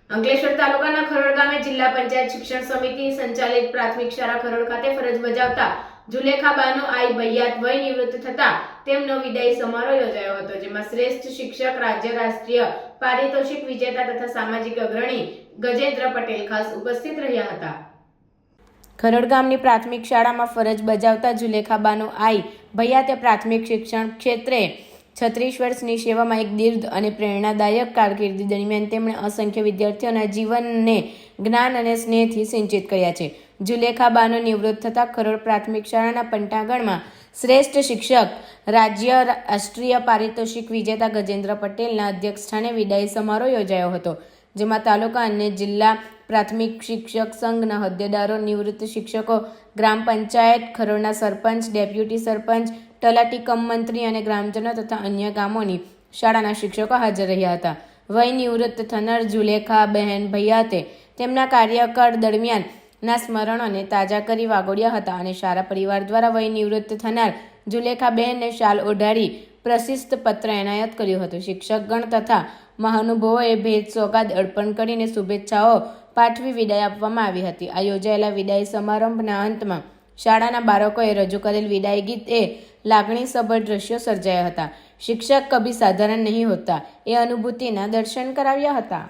અંકલેશ્વર તાલુકાના ખરોડ ગામે જિલ્લા પંચાયત શિક્ષણ સમિતિ સંચાલિત પ્રાથમિક શાળા ખરોડ ખાતે ફરજ બજાવતા જુલેખા બાનો આઈ બૈયાત વય નિવૃત્ત થતા તેમનો વિદાય સમારોહ યોજાયો હતો, જેમાં શ્રેષ્ઠ શિક્ષક, રાજ્ય રાષ્ટ્રીય પારિતોષિક વિજેતા તથા સામાજિક અગ્રણી ગજેન્દ્ર પટેલ ખાસ ઉપસ્થિત રહ્યા હતા. ખરોડ ગામની પ્રાથમિક શાળામાં ફરજ બજાવતા જુલેખા બાનો આઈ ભૈયાતે પ્રાથમિક શિક્ષણ ક્ષેત્રે 36 વર્ષની સેવામાં એક દીર્ઘ અને પ્રેરણાદાયક કારકિર્દી દરમિયાન તેમણે અસંખ્ય વિદ્યાર્થીઓના જીવનને જ્ઞાન અને સ્નેહથી સિંચિત કર્યા છે. જુલેખા બાનો નિવૃત્ત થતાં ખરોડ પ્રાથમિક શાળાના પંટાગણમાં શ્રેષ્ઠ શિક્ષક, રાજ્ય રાષ્ટ્રીય પારિતોષિક વિજેતા ગજેન્દ્ર પટેલના અધ્યક્ષસ્થાને વિદાય સમારોહ યોજાયો હતો, જેમાં તાલુકા અને જિલ્લા પ્રાથમિક શિક્ષક સંઘના હોદ્દેદારો, નિવૃત્ત શિક્ષકો, ગ્રામ પંચાયત ખરોડના સરપંચ, ડેપ્યુટી સરપંચ, તલાટી કમ મંત્રી અને ગ્રામજનો તથા અન્ય ગામોની શાળાના શિક્ષકો હાજર રહ્યા હતા. વય નિવૃત્ત થનાર જુલેખા બહેન ભૈયાતે તેમના કાર્યકાળ દરમિયાન ના સ્મરણોને તાજા કરી વાગોડ્યા હતા અને શાળા પરિવાર દ્વારા વય નિવૃત્ત થનાર જુલેખા બહેનને શાલ ઓઢાડી પ્રશિસ્ત પત્ર એનાયત કર્યું હતું. શિક્ષકગણ તથા મહાનુભાવોએ ભેટ સોગાદ અર્પણ કરીને શુભેચ્છાઓ પાઠવી વિદાય આપવામાં આવી હતી. આ યોજાયેલા વિદાય સમારંભના અંતમાં શાળાના બાળકોએ રજૂ કરેલ વિદાય ગીત એ લાગણીસભર દ્રશ્યો સર્જાયા હતા. શિક્ષક કભી સાધારણ નહીં હોતા એ અનુભૂતિના દર્શન કરાવ્યા હતા.